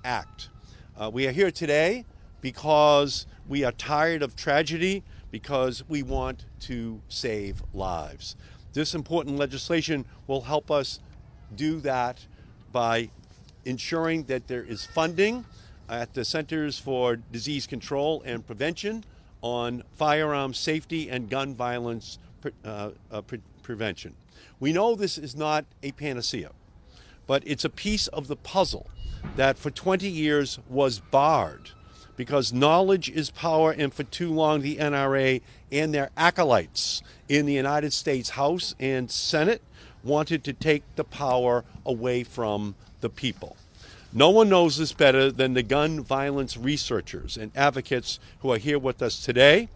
Act. We are here today because we are tired of tragedy, because we want to save lives. This important legislation will help us do that by ensuring that there is funding at the Centers for Disease Control and Prevention on firearm safety and gun violence prevention. We know this is not a panacea, but it's a piece of the puzzle that for 20 years was barred because knowledge is power, and for too long the NRA and their acolytes in the United States House and Senate wanted to take the power away from the people. No one knows this better than the gun violence researchers and advocates who are here with us today,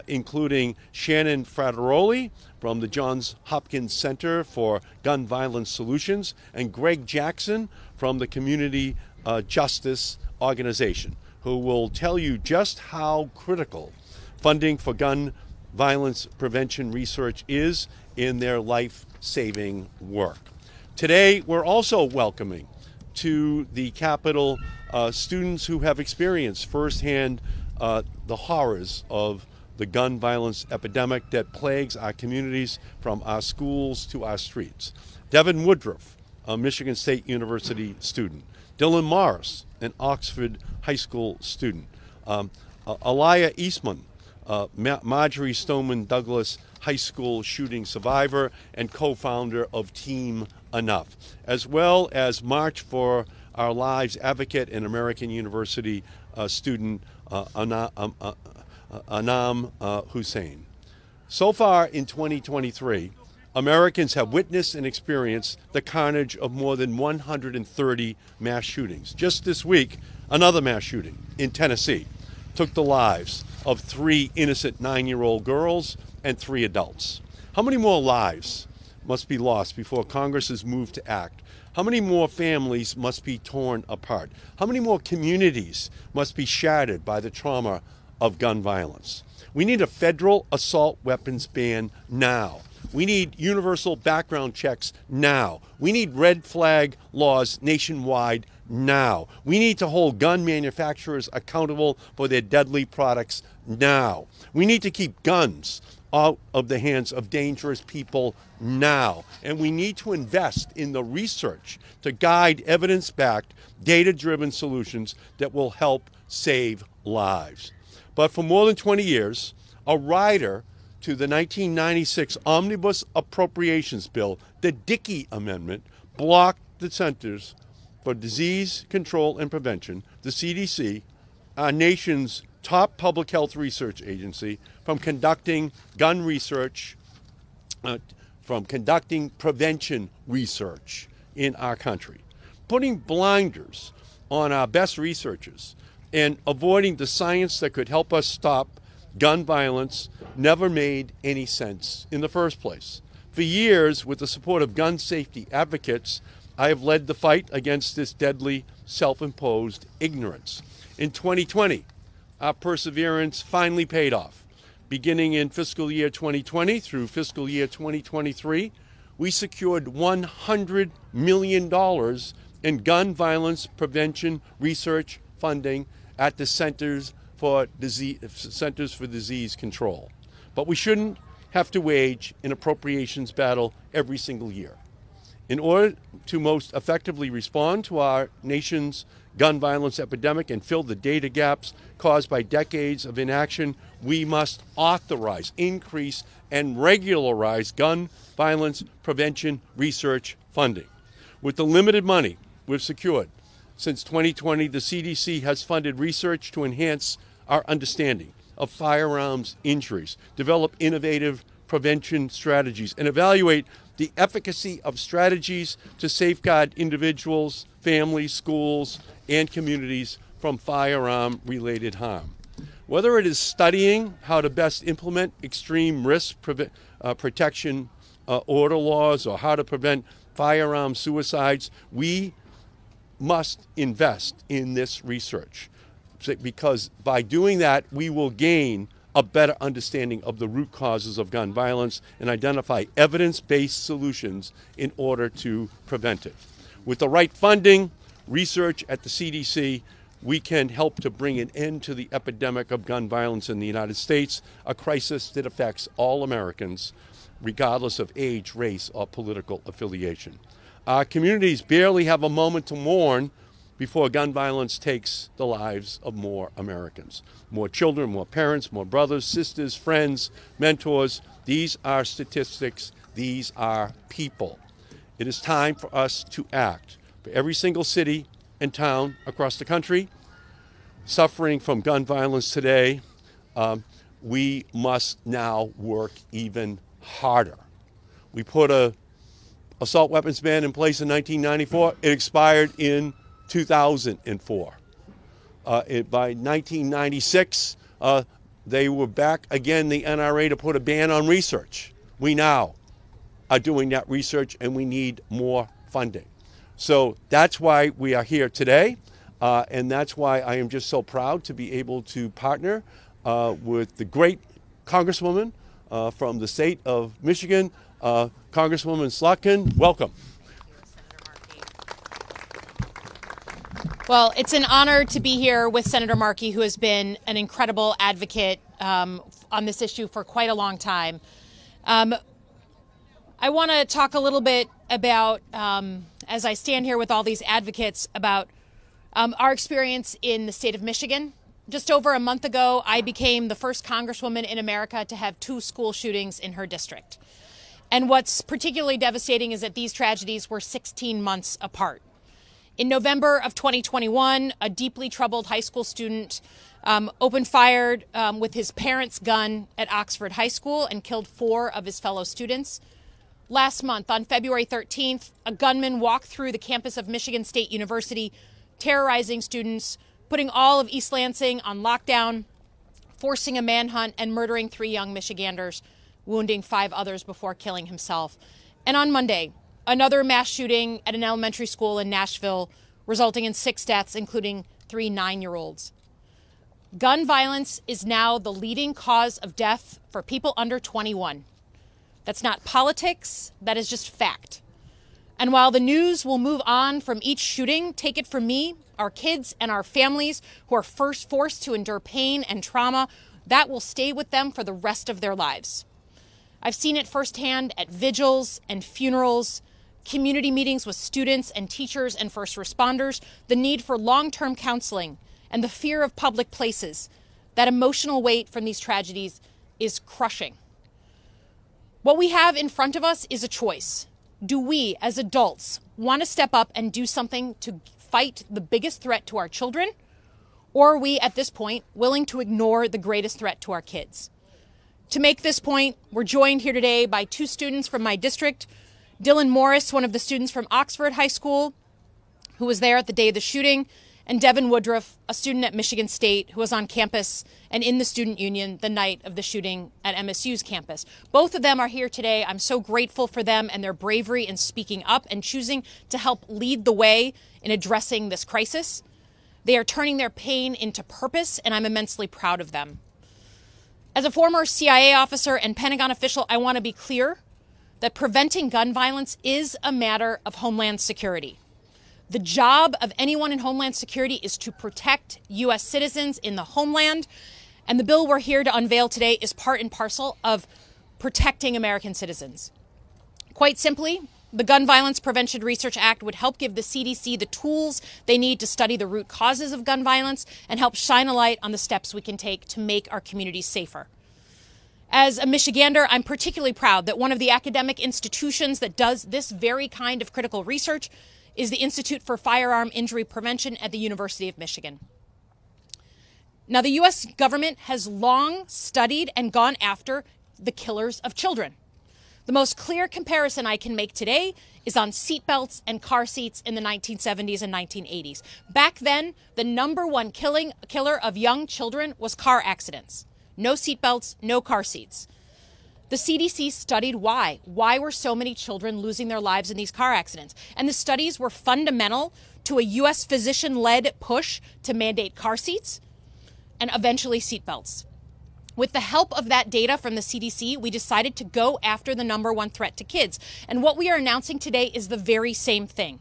including Shannon Frateroli from the Johns Hopkins Center for Gun Violence Solutions and Greg Jackson from the Community Justice Organization, who will tell you just how critical funding for gun violence prevention research is in their life-saving work. Today, we're also welcoming to the Capitol students who have experienced firsthand the horrors of the gun violence epidemic that plagues our communities from our schools to our streets. Devin Woodruff, a Michigan State University student. Dylan Morris, an Oxford High School student. Aliyah Eastman, Marjorie Stoneman Douglas High School shooting survivor and co-founder of Team Enough, as well as March for Our Lives advocate and American University student Anam Hussein. So far in 2023, Americans have witnessed and experienced the carnage of more than 130 mass shootings. Just this week, another mass shooting in Tennessee took the lives of 3 innocent 9-year-old girls and 3 adults. How many more lives must be lost before Congress is moved to act? How many more families must be torn apart? How many more communities must be shattered by the trauma of gun violence? We need a federal assault weapons ban now. We need universal background checks now. We need red flag laws nationwide now. We need to hold gun manufacturers accountable for their deadly products now. We need to keep guns out of the hands of dangerous people now. And we need to invest in the research to guide evidence-backed, data-driven solutions that will help save lives. But for more than 20 years, a rider to the 1996 Omnibus Appropriations Bill, the Dickey Amendment, blocked the Centers for Disease Control and Prevention, the CDC, our nation's top public health research agency, from conducting gun research, from conducting prevention research in our country. Putting blinders on our best researchers and avoiding the science that could help us stop gun violence never made any sense in the first place. For years, with the support of gun safety advocates, I have led the fight against this deadly self-imposed ignorance. In 2020, our perseverance finally paid off. Beginning in fiscal year 2020 through fiscal year 2023, we secured $100 million in gun violence prevention research funding at the Centers for Disease Control. But we shouldn't have to wage an appropriations battle every single year. In order to most effectively respond to our nation's gun violence epidemic and fill the data gaps caused by decades of inaction, we must authorize, increase, and regularize gun violence prevention research funding. With the limited money we've secured since 2020, the CDC has funded research to enhance our understanding of firearms injuries, develop innovative prevention strategies, and evaluate the efficacy of strategies to safeguard individuals, families, schools, and communities from firearm-related harm. Whether it is studying how to best implement extreme risk protection order laws or how to prevent firearm suicides, we must invest in this research, because by doing that, we will gain a better understanding of the root causes of gun violence and identify evidence-based solutions in order to prevent it. With the right funding, research at the CDC, we can help to bring an end to the epidemic of gun violence in the United States, a crisis that affects all Americans, regardless of age, race, or political affiliation. Our communities barely have a moment to mourn before gun violence takes the lives of more Americans. More children, more parents, more brothers, sisters, friends, mentors. These are statistics. These are people. It is time for us to act. For every single city and town across the country suffering from gun violence today, we must now work even harder. We put a assault weapons ban in place in 1994. It expired in 2004. By 1996, they were back again, the NRA, to put a ban on research. We now are doing that research, and we need more funding. So that's why we are here today, and that's why I am just so proud to be able to partner with the great Congresswoman from the state of Michigan, Congresswoman Slotkin. Welcome. Well, it's an honor to be here with Senator Markey, who has been an incredible advocate on this issue for quite a long time. I want to talk a little bit about, as I stand here with all these advocates, about our experience in the state of Michigan. Just over a month ago, I became the first Congresswoman in America to have 2 school shootings in her district. And what's particularly devastating is that these tragedies were 16 months apart. In November of 2021, a deeply troubled high school student opened fire with his parents' gun at Oxford High School and killed 4 of his fellow students. Last month, on February 13th, a gunman walked through the campus of Michigan State University, terrorizing students, putting all of East Lansing on lockdown, forcing a manhunt, and murdering 3 young Michiganders, wounding 5 others before killing himself. And on Monday, another mass shooting at an elementary school in Nashville, resulting in 6 deaths, including 3 9-year-olds. Gun violence is now the leading cause of death for people under 21. That's not politics, that is just fact. And while the news will move on from each shooting, take it from me, our kids and our families who are first forced to endure pain and trauma, that will stay with them for the rest of their lives. I've seen it firsthand at vigils and funerals, community meetings with students and teachers and first responders, the need for long-term counseling, and the fear of public places. That emotional weight from these tragedies is crushing. What we have in front of us is a choice. Do we, as adults, want to step up and do something to fight the biggest threat to our children? Or are we, at this point, willing to ignore the greatest threat to our kids? To make this point, we're joined here today by 2 students from my district. Dylan Morris, one of the students from Oxford High School, who was there at the day of the shooting, and Devin Woodruff, a student at Michigan State who was on campus and in the student union the night of the shooting at MSU's campus. Both of them are here today. I'm so grateful for them and their bravery in speaking up and choosing to help lead the way in addressing this crisis. They are turning their pain into purpose, and I'm immensely proud of them. As a former CIA officer and Pentagon official, I want to be clear that preventing gun violence is a matter of homeland security. The job of anyone in Homeland Security is to protect U.S. citizens in the homeland, and the bill we're here to unveil today is part and parcel of protecting American citizens. Quite simply, the Gun Violence Prevention Research Act would help give the CDC the tools they need to study the root causes of gun violence and help shine a light on the steps we can take to make our communities safer. As a Michigander, I'm particularly proud that one of the academic institutions that does this very kind of critical research is the Institute for Firearm Injury Prevention at the University of Michigan. Now, the U.S. government has long studied and gone after the killers of children. The most clear comparison I can make today is on seatbelts and car seats in the 1970s and 1980s. Back then, the #1 killer of young children was car accidents. No seatbelts, no car seats. The CDC studied why. Why were so many children losing their lives in these car accidents? And the studies were fundamental to a U.S. physician-led push to mandate car seats and eventually seatbelts. With the help of that data from the CDC, we decided to go after the #1 threat to kids. And what we are announcing today is the very same thing.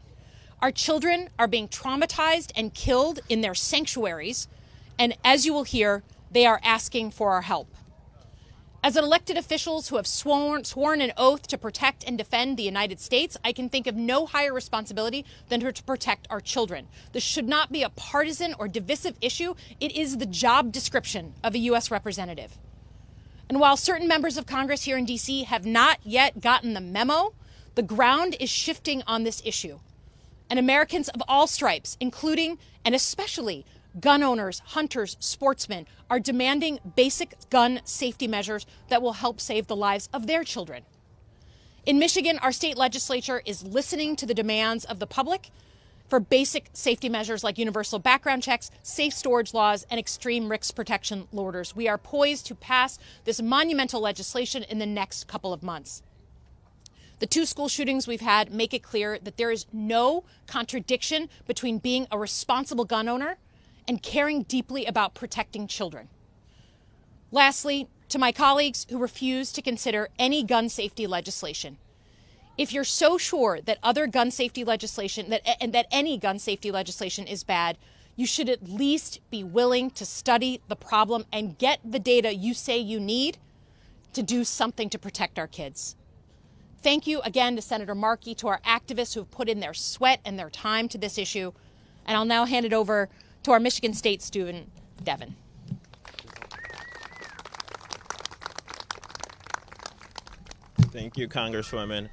Our children are being traumatized and killed in their sanctuaries, and as you will hear, they are asking for our help. As elected officials who have sworn an oath to protect and defend the United States, I can think of no higher responsibility than to protect our children. This should not be a partisan or divisive issue. It is the job description of a U.S. representative. And while certain members of Congress here in D.C. have not yet gotten the memo, the ground is shifting on this issue. And Americans of all stripes, including and especially gun owners, hunters, sportsmen, are demanding basic gun safety measures that will help save the lives of their children. In Michigan, our state legislature is listening to the demands of the public for basic safety measures like universal background checks, safe storage laws, and extreme risk protection orders. We are poised to pass this monumental legislation in the next couple of months. The two school shootings we've had make it clear that there is no contradiction between being a responsible gun owner and caring deeply about protecting children. Lastly, to my colleagues who refuse to consider any gun safety legislation, if you're so sure that other gun safety legislation, that any gun safety legislation is bad, you should at least be willing to study the problem and get the data you say you need to do something to protect our kids. Thank you again to Senator Markey, to our activists who have put in their sweat and their time to this issue. And I'll now hand it over to our Michigan State student, Devin. Thank you, Congresswoman.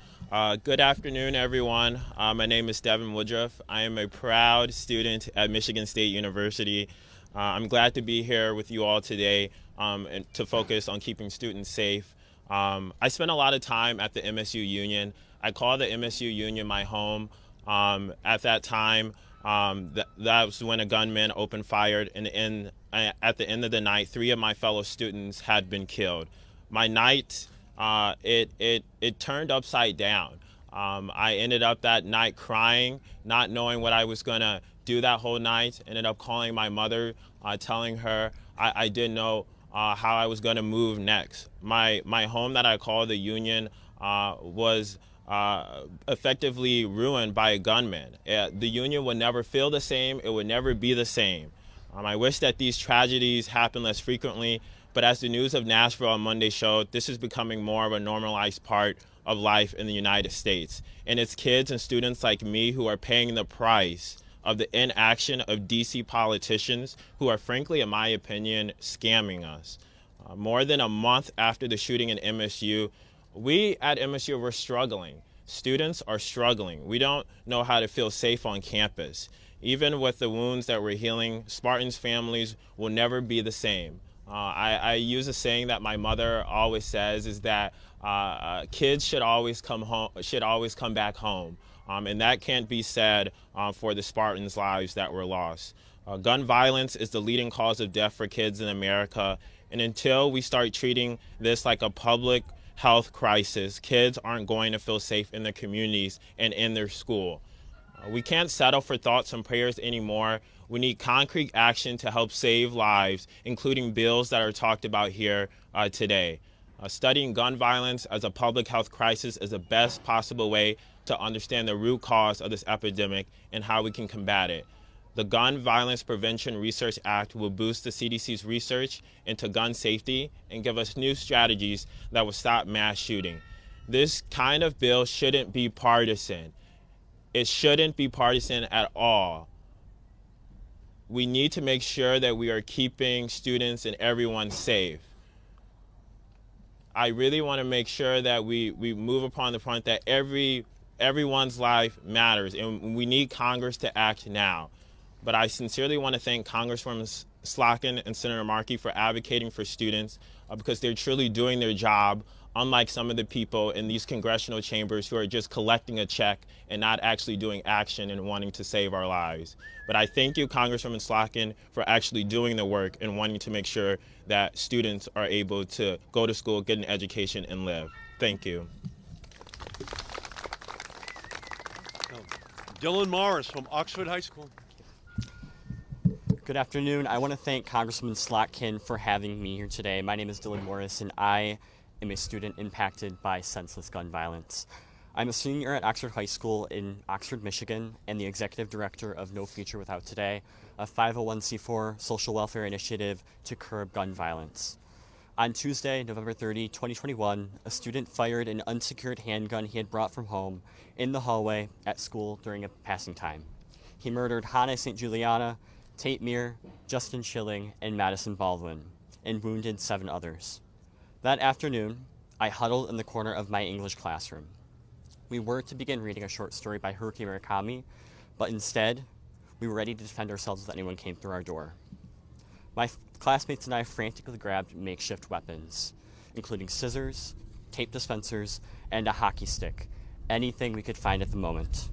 Good afternoon, everyone. My name is Devin Woodruff. I am a proud student at Michigan State University. I'm glad to be here with you all today and to focus on keeping students safe. I spent a lot of time at the MSU Union. I call the MSU Union my home. At that time, that was when a gunman opened fire, and at the end of the night, 3 of my fellow students had been killed. My night, it turned upside down. I ended up that night crying, not knowing what I was going to do that whole night. Ended up calling my mother, telling her I didn't know how I was going to move next. My home that I call the Union was effectively ruined by a gunman. The Union would never feel the same. It would never be the same. I wish that these tragedies happen less frequently, but as the news of Nashville on Monday showed, this is becoming more of a normalized part of life in the United States. And it's kids and students like me who are paying the price of the inaction of DC politicians who are, frankly, in my opinion, scamming us. More than a month after the shooting in MSU, we at MSU were struggling. Students are struggling. We don't know how to feel safe on campus. Even with the wounds that we're healing, Spartans' families will never be the same. I use a saying that my mother always says is that kids should always come back home. And that can't be said for the Spartans' lives that were lost. Gun violence is the leading cause of death for kids in America. And until we start treating this like a public health crisis, kids aren't going to feel safe in their communities and in their school. We can't settle for thoughts and prayers anymore. We need concrete action to help save lives, including bills that are talked about here today. Studying gun violence as a public health crisis is the best possible way to understand the root cause of this epidemic and how we can combat it. The Gun Violence Prevention Research Act will boost the CDC's research into gun safety and give us new strategies that will stop mass shooting. This kind of bill shouldn't be partisan. It shouldn't be partisan at all. We need to make sure that we are keeping students and everyone safe. I really want to make sure that we move upon the front that everyone's life matters, and we need Congress to act now. But I sincerely want to thank Congresswoman Slotkin and Senator Markey for advocating for students because they're truly doing their job, unlike some of the people in these congressional chambers who are just collecting a check and not actually doing action and wanting to save our lives. But I thank you, Congresswoman Slotkin, for actually doing the work and wanting to make sure that students are able to go to school, get an education, and live. Thank you. Dylan Morris from Oxford High School. Good afternoon. I want to thank Congressman Slotkin for having me here today. My name is Dylan Morris, and I am a student impacted by senseless gun violence. I'm a senior at Oxford High School in Oxford, Michigan, and the executive director of No Future Without Today, a 501c4 social welfare initiative to curb gun violence. On Tuesday, November 30, 2021, a student fired an unsecured handgun he had brought from home in the hallway at school during a passing time. He murdered Hannah St. Juliana, Tate Meir, Justin Schilling, and Madison Baldwin, and wounded 7 others. That afternoon, I huddled in the corner of my English classroom. We were to begin reading a short story by Haruki Murakami, but instead, we were ready to defend ourselves if anyone came through our door. My classmates and I frantically grabbed makeshift weapons, including scissors, tape dispensers, and a hockey stick, anything we could find at the moment.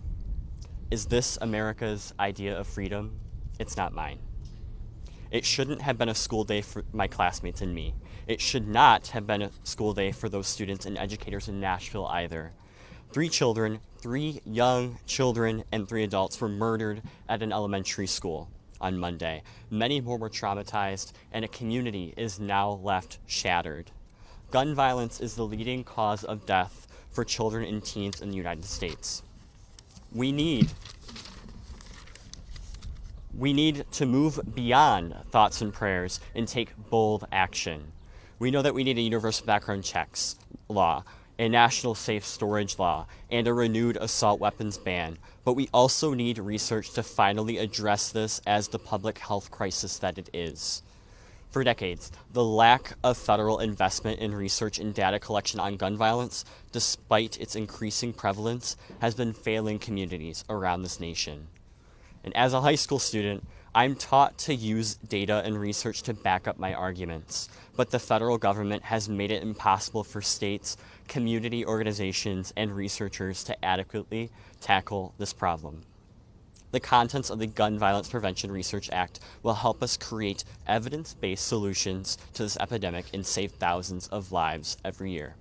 Is this America's idea of freedom? It's not mine. It shouldn't have been a school day for my classmates and me. It should not have been a school day for those students and educators in Nashville either. 3 young children, and 3 adults were murdered at an elementary school on Monday. Many more were traumatized, and a community is now left shattered. Gun violence is the leading cause of death for children and teens in the United States. We need to move beyond thoughts and prayers and take bold action. We know that we need a universal background checks law, a national safe storage law, and a renewed assault weapons ban. But we also need research to finally address this as the public health crisis that it is. For decades, the lack of federal investment in research and data collection on gun violence, despite its increasing prevalence, has been failing communities around this nation. And as a high school student, I'm taught to use data and research to back up my arguments, but the federal government has made it impossible for states, community organizations, and researchers to adequately tackle this problem. The contents of the Gun Violence Prevention Research Act will help us create evidence-based solutions to this epidemic and save thousands of lives every year.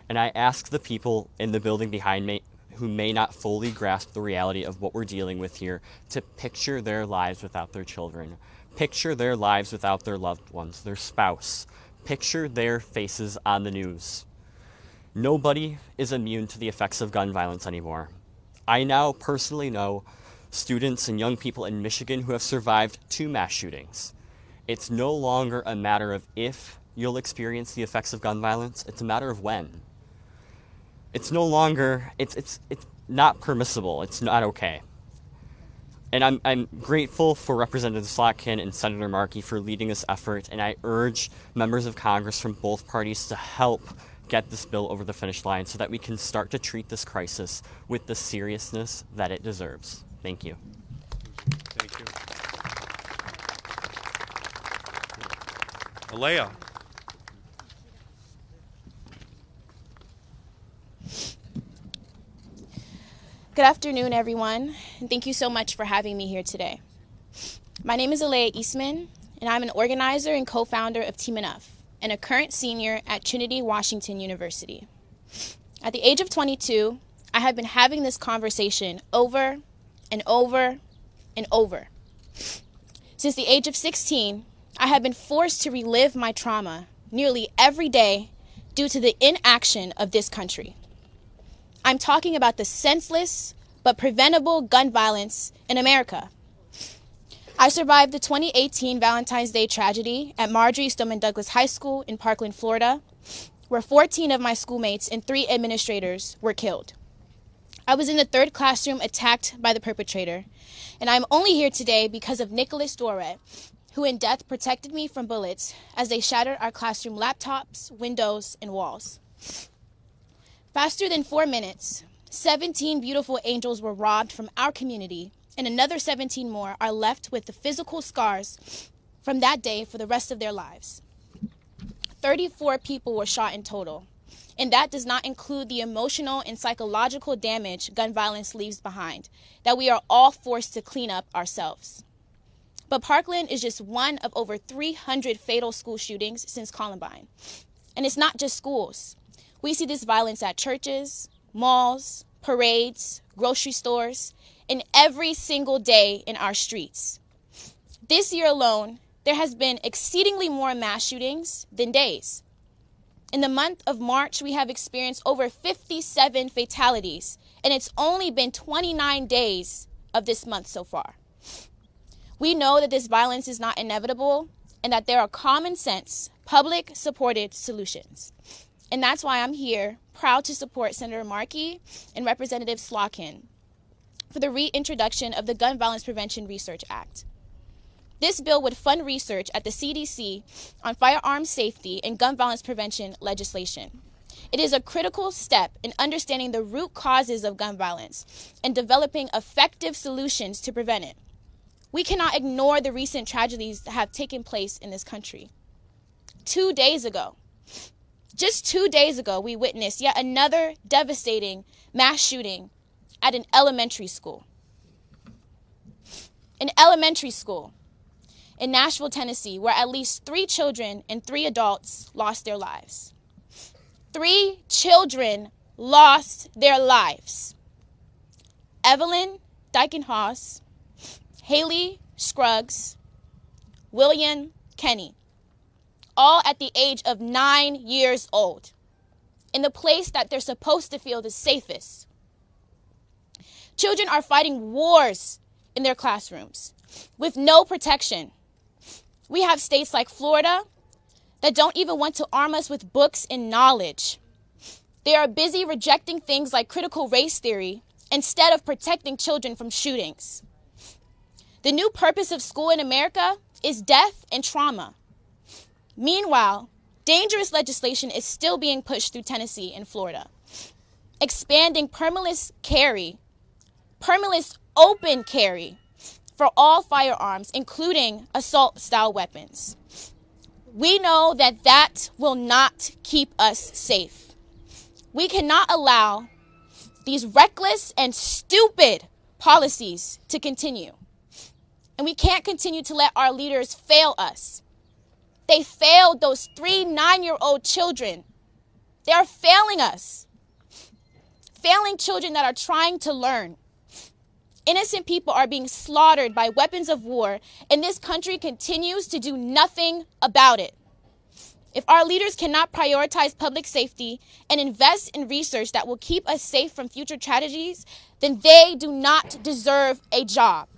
And I ask the people in the building behind me who may not fully grasp the reality of what we're dealing with here to picture their lives without their children. Picture their lives without their loved ones, their spouse. Picture their faces on the news. Nobody is immune to the effects of gun violence anymore. I now personally know students and young people in Michigan who have survived 2 mass shootings. It's no longer a matter of if you'll experience the effects of gun violence, it's a matter of when. It's no longer, it's not permissible, it's not okay. And I'm grateful for Representative Slotkin and Senator Markey for leading this effort, and I urge members of Congress from both parties to help get this bill over the finish line so that we can start to treat this crisis with the seriousness that it deserves. Thank you. Thank you. Alea. Good afternoon, everyone, and thank you so much for having me here today. My name is Alea Eastman, and I'm an organizer and co-founder of Team Enough, and a current senior at Trinity Washington University. At the age of 22, I have been having this conversation over and over and over. Since the age of 16, I have been forced to relive my trauma nearly every day due to the inaction of this country. I'm talking about the senseless but preventable gun violence in America. I survived the 2018 Valentine's Day tragedy at Marjorie Stoneman Douglas High School in Parkland, Florida, where 14 of my schoolmates and 3 administrators were killed. I was in the 3rd classroom attacked by the perpetrator, and I'm only here today because of Nicholas Doret, who in death protected me from bullets as they shattered our classroom laptops, windows, and walls. Faster than 4 minutes, 17 beautiful angels were robbed from our community, and another 17 more are left with the physical scars from that day for the rest of their lives. 34 people were shot in total, and that does not include the emotional and psychological damage gun violence leaves behind that we are all forced to clean up ourselves. But Parkland is just one of over 300 fatal school shootings since Columbine. And it's not just schools. We see this violence at churches, malls, parades, grocery stores, and every single day in our streets. This year alone, there has been exceedingly more mass shootings than days. In the month of March, we have experienced over 57 fatalities, and it's only been 29 days of this month so far. We know that this violence is not inevitable and that there are common sense, public-supported solutions. And that's why I'm here, proud to support Senator Markey and Representative Slotkin for the reintroduction of the Gun Violence Prevention Research Act. This bill would fund research at the CDC on firearms safety and gun violence prevention legislation. It is a critical step in understanding the root causes of gun violence and developing effective solutions to prevent it. We cannot ignore the recent tragedies that have taken place in this country. 2 days ago, just 2 days ago, we witnessed yet another devastating mass shooting at an elementary school. An elementary school in Nashville, Tennessee, where at least 3 children and 3 adults lost their lives. 3 children lost their lives. Evelyn Dykenhaus, Haley Scruggs, William Kenny, all at the age of 9 years old, in the place that they're supposed to feel the safest. Children are fighting wars in their classrooms with no protection. We have states like Florida that don't even want to arm us with books and knowledge. They are busy rejecting things like critical race theory instead of protecting children from shootings. The new purpose of school in America is death and trauma. Meanwhile, dangerous legislation is still being pushed through Tennessee and Florida, expanding permitless open carry for all firearms, including assault-style weapons. We know that that will not keep us safe. We cannot allow these reckless and stupid policies to continue. And we can't continue to let our leaders fail us. They failed those 3 9-year-old children. They are failing us. Failing children that are trying to learn. Innocent people are being slaughtered by weapons of war, and this country continues to do nothing about it. If our leaders cannot prioritize public safety and invest in research that will keep us safe from future tragedies, then they do not deserve a job.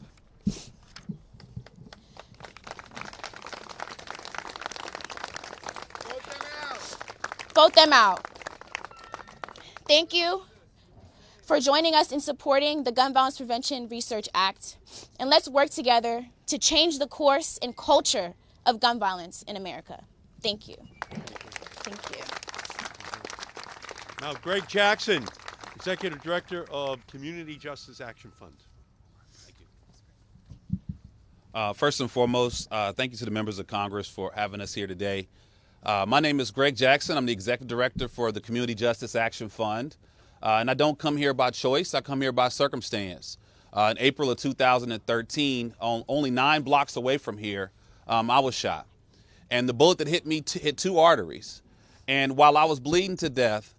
Vote them out. Thank you for joining us in supporting the Gun Violence Prevention Research Act. And let's work together to change the course and culture of gun violence in America. Thank you. Thank you. Now, Greg Jackson, Executive Director of Community Justice Action Fund. Thank you. First and foremost, thank you to the members of Congress for having us here today. My name is Greg Jackson. I'm the Executive Director for the Community Justice Action Fund. And I don't come here by choice. I come here by circumstance. In April of 2013, only 9 blocks away from here, I was shot. And the bullet that hit me hit 2 arteries. And while I was bleeding to death,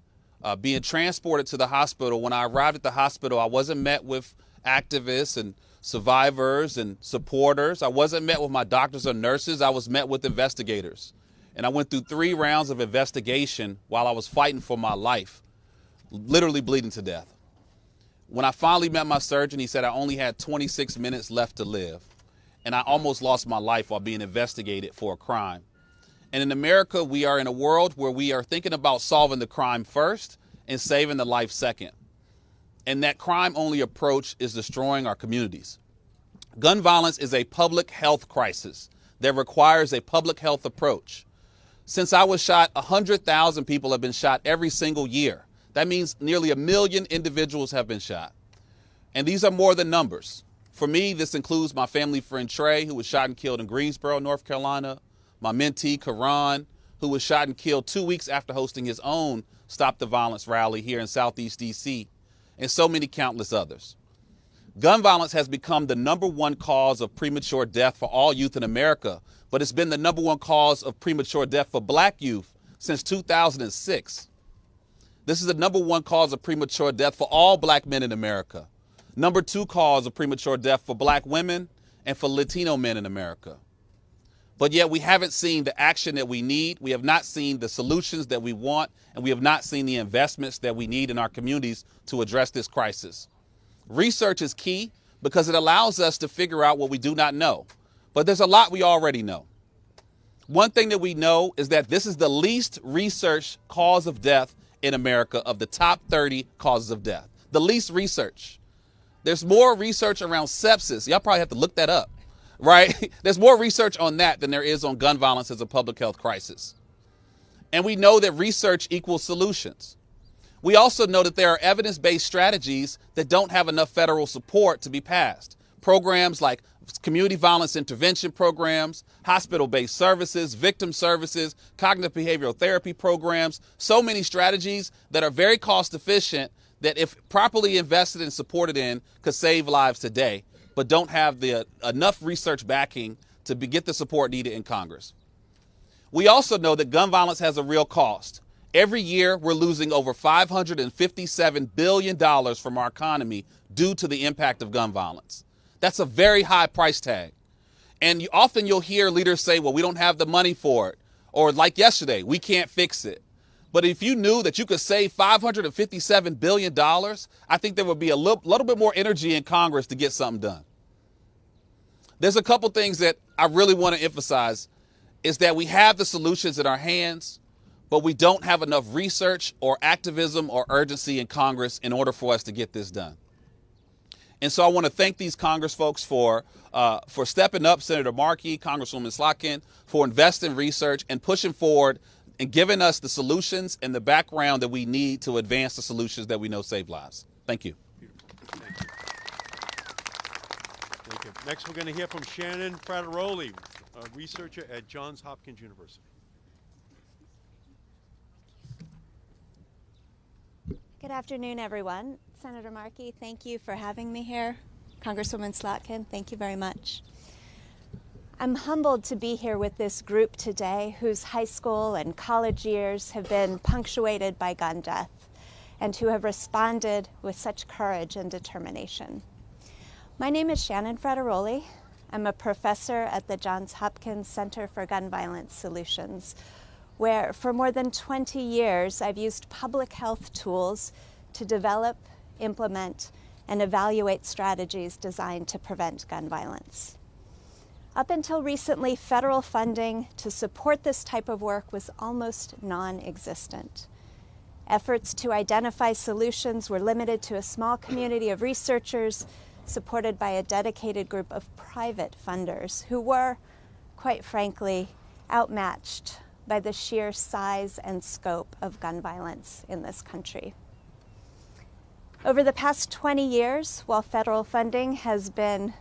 being transported to the hospital, when I arrived at the hospital, I wasn't met with activists and survivors and supporters. I wasn't met with my doctors or nurses. I was met with investigators. And I went through 3 rounds of investigation while I was fighting for my life, literally bleeding to death. When I finally met my surgeon, he said I only had 26 minutes left to live. And I almost lost my life while being investigated for a crime. And in America, we are in a world where we are thinking about solving the crime first and saving the life second. And that crime-only approach is destroying our communities. Gun violence is a public health crisis that requires a public health approach. Since I was shot, 100,000 people have been shot every single year. That means nearly 1 million individuals have been shot. And these are more than numbers. For me, this includes my family friend Trey, who was shot and killed in Greensboro, North Carolina, my mentee Karan, who was shot and killed 2 weeks after hosting his own Stop the Violence rally here in Southeast DC, and so many countless others. Gun violence has become the #1 cause of premature death for all youth in America, but it's been the #1 cause of premature death for black youth since 2006. This is the #1 cause of premature death for all black men in America. #2 cause of premature death for black women and for Latino men in America. But yet we haven't seen the action that we need. We have not seen the solutions that we want, and we have not seen the investments that we need in our communities to address this crisis. Research is key because it allows us to figure out what we do not know. But there's a lot we already know. One thing that we know is that this is the least researched cause of death in America of the top 30 causes of death. The least research. There's more research around sepsis. Y'all probably have to look that up, right? There's more research on that than there is on gun violence as a public health crisis. And we know that research equals solutions. We also know that there are evidence-based strategies that don't have enough federal support to be passed. Programs like community violence intervention programs, hospital-based services, victim services, cognitive behavioral therapy programs, so many strategies that are very cost efficient that if properly invested and supported in could save lives today, but don't have the enough research backing to get the support needed in Congress. We also know that gun violence has a real cost. Every year, we're losing over $557 billion from our economy due to the impact of gun violence. That's a very high price tag. And often you'll hear leaders say, well, we don't have the money for it. Or like yesterday, we can't fix it. But if you knew that you could save $557 billion, I think there would be a little bit more energy in Congress to get something done. There's a couple things that I really want to emphasize is that we have the solutions in our hands, but we don't have enough research or activism or urgency in Congress in order for us to get this done. And so I want to thank these Congress folks for stepping up, Senator Markey, Congresswoman Slotkin, for investing in research and pushing forward and giving us the solutions and the background that we need to advance the solutions that we know save lives. Thank you. Thank you. Thank you. Next, we're going to hear from Shannon Frateroli, a researcher at Johns Hopkins University. Good afternoon, everyone. Senator Markey, thank you for having me here. Congresswoman Slotkin, thank you very much. I'm humbled to be here with this group today whose high school and college years have been punctuated by gun death and who have responded with such courage and determination. My name is Shannon Frateroli. I'm a professor at the Johns Hopkins Center for Gun Violence Solutions, where for more than 20 years I've used public health tools to develop, implement, and evaluate strategies designed to prevent gun violence. Up until recently, federal funding to support this type of work was almost non-existent. Efforts to identify solutions were limited to a small community of researchers supported by a dedicated group of private funders who were, quite frankly, outmatched by the sheer size and scope of gun violence in this country. Over the past 20 years, while federal funding has been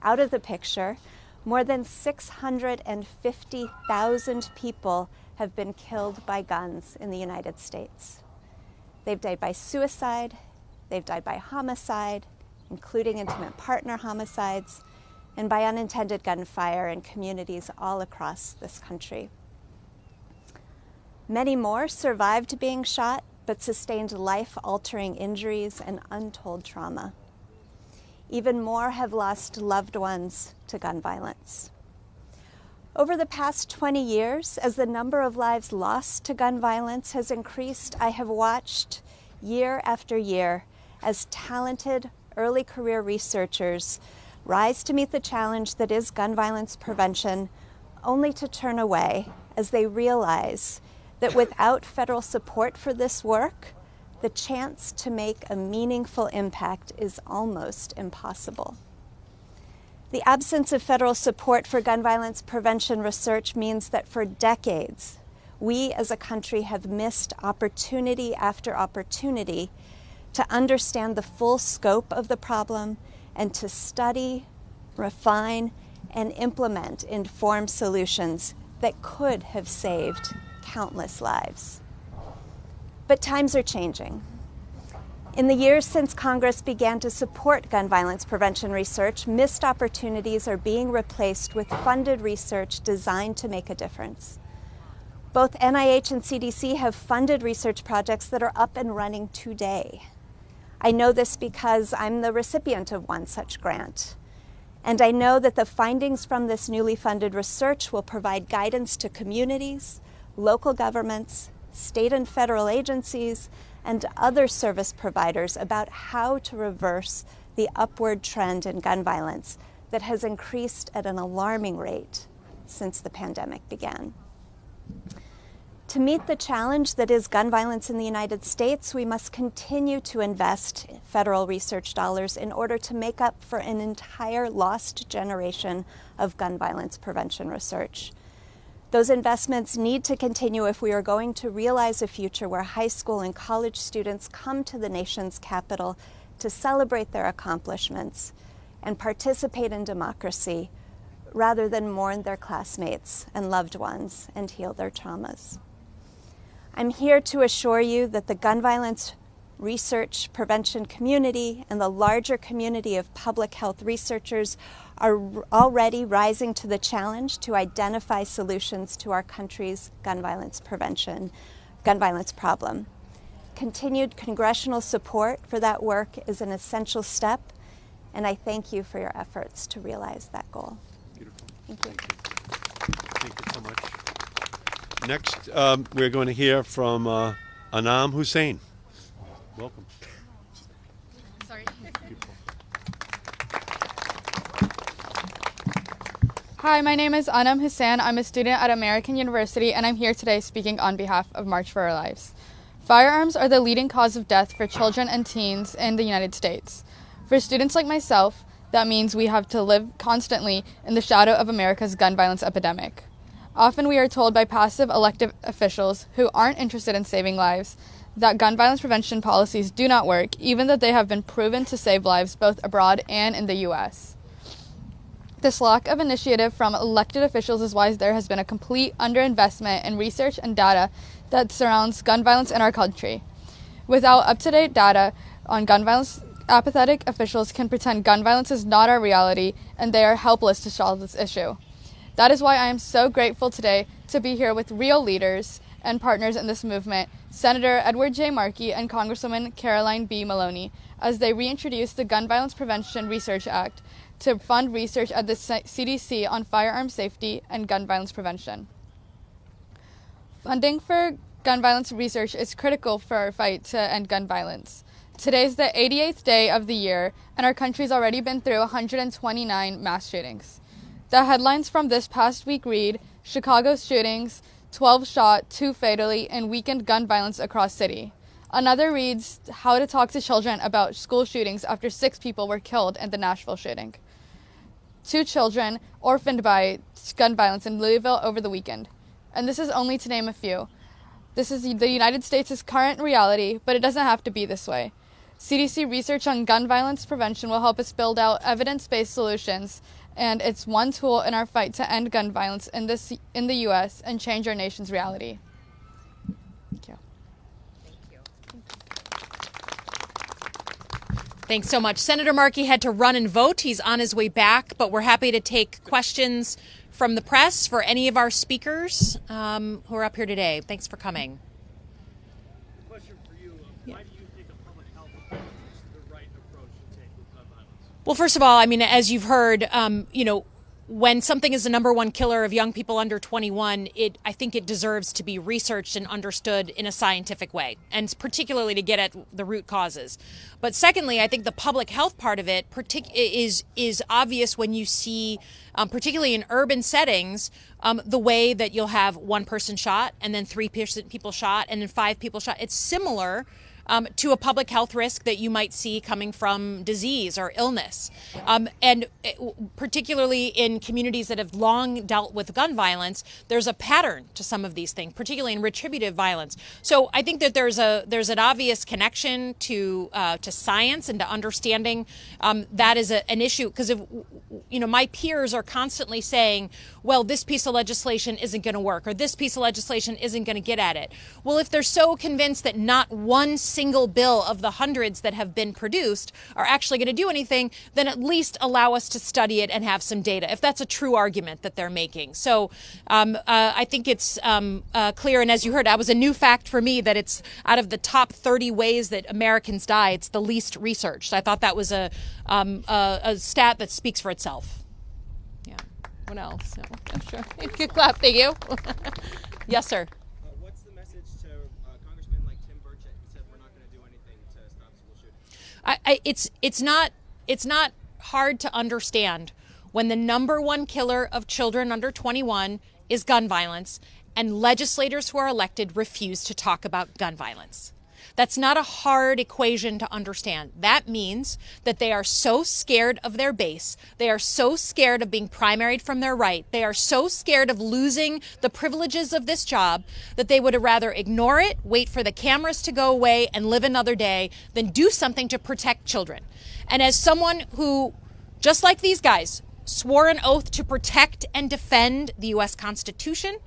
out of the picture, more than 650,000 people have been killed by guns in the United States. They've died by suicide, they've died by homicide, including intimate partner homicides, and by unintended gunfire in communities all across this country. Many more survived being shot, but sustained life-altering injuries and untold trauma. Even more have lost loved ones to gun violence. Over the past 20 years, as the number of lives lost to gun violence has increased, I have watched year after year as talented early career researchers rise to meet the challenge that is gun violence prevention, only to turn away as they realize that without federal support for this work, the chance to make a meaningful impact is almost impossible. The absence of federal support for gun violence prevention research means that for decades, we as a country have missed opportunity after opportunity to understand the full scope of the problem and to study, refine, and implement informed solutions that could have saved countless lives. But times are changing. In the years since Congress began to support gun violence prevention research, missed opportunities are being replaced with funded research designed to make a difference. Both NIH and CDC have funded research projects that are up and running today. I know this because I'm the recipient of one such grant. And I know that the findings from this newly funded research will provide guidance to communities, local governments, state and federal agencies, and other service providers about how to reverse the upward trend in gun violence that has increased at an alarming rate since the pandemic began. To meet the challenge that is gun violence in the United States, we must continue to invest federal research dollars in order to make up for an entire lost generation of gun violence prevention research. Those investments need to continue if we are going to realize a future where high school and college students come to the nation's capital to celebrate their accomplishments and participate in democracy rather than mourn their classmates and loved ones and heal their traumas. I'm here to assure you that the gun violence research prevention community and the larger community of public health researchers are already rising to the challenge to identify solutions to our country's gun violence problem. Continued congressional support for that work is an essential step, and I thank you for your efforts to realize that goal. Beautiful. Thank you. Thank you so much. Next, we're going to hear from Anam Hussain. Welcome. Sorry. Beautiful. Hi, my name is Anam Hussain. I'm a student at American University, and I'm here today speaking on behalf of March for Our Lives. Firearms are the leading cause of death for children and teens in the United States. For students like myself, that means we have to live constantly in the shadow of America's gun violence epidemic. Often we are told by passive elected officials who aren't interested in saving lives that gun violence prevention policies do not work, even though they have been proven to save lives both abroad and in the U.S. This lack of initiative from elected officials is why there has been a complete underinvestment in research and data that surrounds gun violence in our country. Without up-to-date data on gun violence, apathetic officials can pretend gun violence is not our reality and they are helpless to solve this issue. That is why I am so grateful today to be here with real leaders and partners in this movement, Senator Edward J. Markey and Congresswoman Caroline B. Maloney, as they reintroduce the Gun Violence Prevention Research Act to fund research at the CDC on firearm safety and gun violence prevention. Funding for gun violence research is critical for our fight to end gun violence. Today is the 88th day of the year, and our country's already been through 129 mass shootings. The headlines from this past week read, Chicago shootings, 12 shot, 2 fatally, and weakened gun violence across city. Another reads, how to talk to children about school shootings after 6 people were killed in the Nashville shooting. 2 children orphaned by gun violence in Louisville over the weekend. And this is only to name a few. This is the United States' current reality, but it doesn't have to be this way. CDC research on gun violence prevention will help us build out evidence-based solutions, and it's one tool in our fight to end gun violence in the U.S. and change our nation's reality. Thank you. Thanks so much. Senator Markey had to run and vote. He's on his way back, but we're happy to take questions from the press for any of our speakers who are up here today. Thanks for coming. Question for you. Why do you think a public health approach is the right approach to take with gun violence? Well, first of all, I mean, as you've heard, when something is the number one killer of young people under 21, I think it deserves to be researched and understood in a scientific way, and particularly to get at the root causes. But secondly, I think the public health part of it is obvious when you see, particularly in urban settings, the way that you'll have 1 person shot and then 3 people shot and then 5 people shot. It's similar to a public health risk that you might see coming from disease or illness. And particularly in communities that have long dealt with gun violence, there's a pattern to some of these things, particularly in retributive violence. So I think that there's an obvious connection to science and to understanding that is an issue, because my peers are constantly saying, well, this piece of legislation isn't going to work, or this piece of legislation isn't going to get at it. Well, if they're so convinced that not one single bill of the hundreds that have been produced are actually going to do anything, then at least allow us to study it and have some data, if that's a true argument that they're making. So I think it's clear, and as you heard, that was a new fact for me, that it's out of the top 30 ways that Americans die, it's the least researched. I thought that was a stat that speaks for itself. Yeah. What else? No, I'm sure. Good clap. Thank you. Yes, sir. What's the message to Congressman like Tim Burchett, who said we're not going to do anything to stop school shootings? It's not hard to understand when the #1 killer of children under 21 is gun violence, and legislators who are elected refuse to talk about gun violence. That's not a hard equation to understand. That means that they are so scared of their base. They are so scared of being primaried from their right. They are so scared of losing the privileges of this job that they would rather ignore it, wait for the cameras to go away, and live another day than do something to protect children. And as someone who, just like these guys, swore an oath to protect and defend the U.S. Constitution,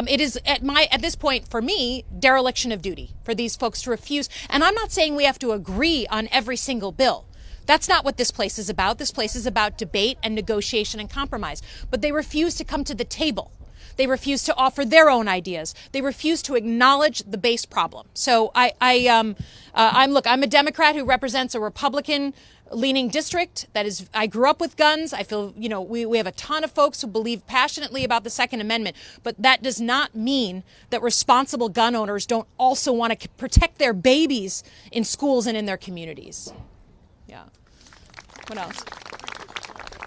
it is at this point, for me, dereliction of duty for these folks to refuse. And I'm not saying we have to agree on every single bill. That's not what this place is about. This place is about debate and negotiation and compromise. But they refuse to come to the table. They refuse to offer their own ideas. They refuse to acknowledge the base problem. So I'm a Democrat who represents a Republican leaning district. That is, I grew up with guns. I feel, we have a ton of folks who believe passionately about the Second Amendment, but that does not mean that responsible gun owners don't also want to protect their babies in schools and in their communities. Yeah. What else? Have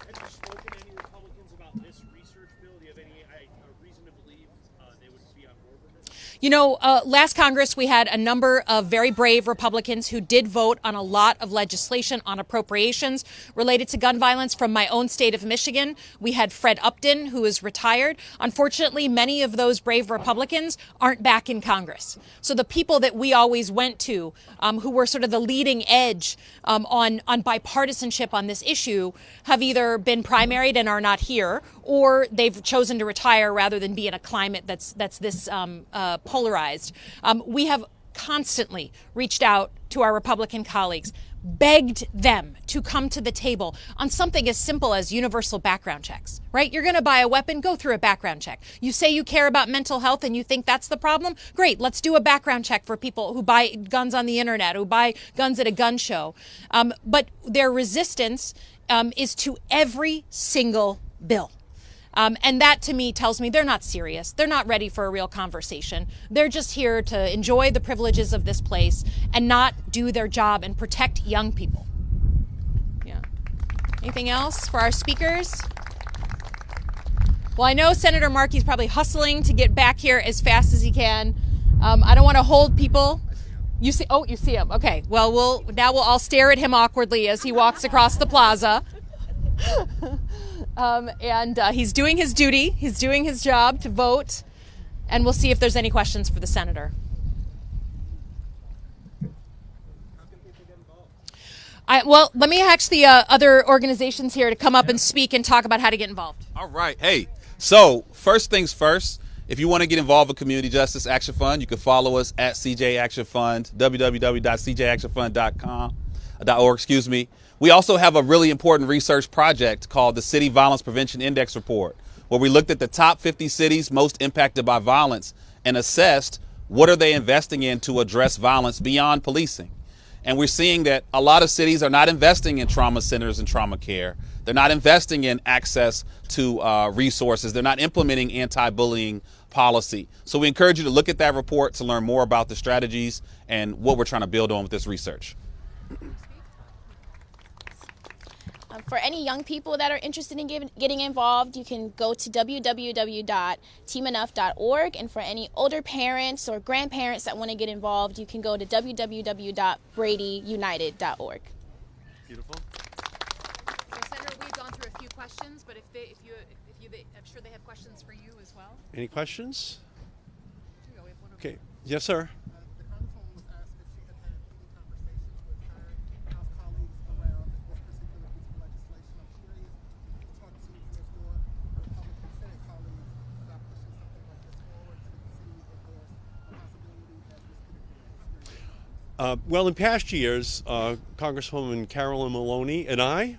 you spoken to any Republicans about this research bill? Do you have any reason to believe they would be on board with it? Last Congress, we had a number of very brave Republicans who did vote on a lot of legislation on appropriations related to gun violence from my own state of Michigan. We had Fred Upton, who is retired. Unfortunately, many of those brave Republicans aren't back in Congress. So the people that we always went to, who were sort of the leading edge on bipartisanship on this issue, have either been primaried and are not here, or they've chosen to retire rather than be in a climate that's this polarized. We have constantly reached out to our Republican colleagues, begged them to come to the table on something as simple as universal background checks, right? You're going to buy a weapon, go through a background check. You say you care about mental health and you think that's the problem? Great, let's do a background check for people who buy guns on the internet, who buy guns at a gun show. But their resistance is to every single bill. And that, to me, tells me they're not serious. They're not ready for a real conversation. They're just here to enjoy the privileges of this place and not do their job and protect young people. Yeah. Anything else for our speakers? Well, I know Senator Markey's probably hustling to get back here as fast as he can. I don't want to hold people. You see him. Okay. Well, we'll all stare at him awkwardly as he walks across the plaza. And he's doing his duty. He's doing his job to vote. And we'll see if there's any questions for the senator. How can people get involved? Well, let me ask the other organizations here to come up and speak and talk about how to get involved. All right. Hey, so first things first, if you want to get involved with Community Justice Action Fund, you can follow us at CJ Action Fund, www.cjactionfund.org. We also have a really important research project called the City Violence Prevention Index Report, where we looked at the top 50 cities most impacted by violence and assessed what are they investing in to address violence beyond policing. And we're seeing that a lot of cities are not investing in trauma centers and trauma care. They're not investing in access to resources. They're not implementing anti-bullying policy. So we encourage you to look at that report to learn more about the strategies and what we're trying to build on with this research. For any young people that are interested in getting involved, you can go to www.teamenough.org. And for any older parents or grandparents that want to get involved, you can go to www.bradyunited.org. Beautiful. So, Senator, we've gone through a few questions, but I'm sure they have questions for you as well. Any questions? Okay. Yes, sir. The Congresswoman was asked if she had had any conversations with her House colleagues around this particular piece of legislation. I'm curious if you talk to your Republican Senate colleagues about pushing something like this forward to see if there's a possibility that this could be experienced. Well, in past years, Congresswoman Carolyn Maloney and I,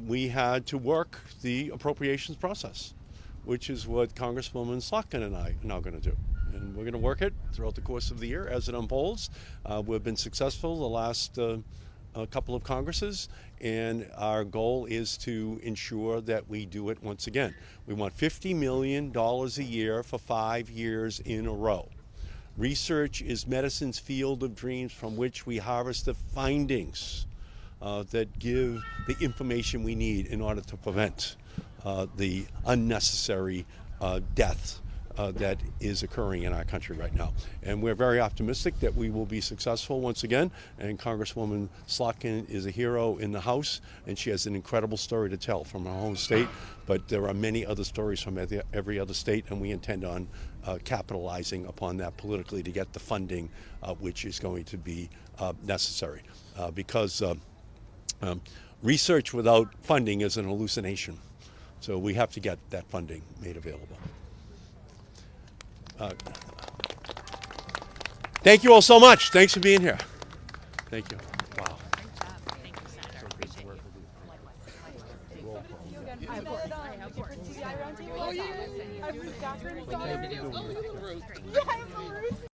we had to work the appropriations process, which is what Congresswoman Slotkin and I are now going to do. And we're going to work it throughout the course of the year as it unfolds. We've been successful the last couple of Congresses, and our goal is to ensure that we do it once again. We want $50 million a year for 5 years in a row. Research is medicine's field of dreams from which we harvest the findings that give the information we need in order to prevent the unnecessary death that is occurring in our country right now. And we're very optimistic that we will be successful once again. And Congresswoman Slotkin is a hero in the House, and she has an incredible story to tell from her home state. But there are many other stories from every other state, and we intend on capitalizing upon that politically to get the funding which is going to be necessary. Because research without funding is an hallucination. So we have to get that funding made available. Thank you all so much. Thanks for being here. Thank you. Wow. Thank you, Senator. Appreciate you.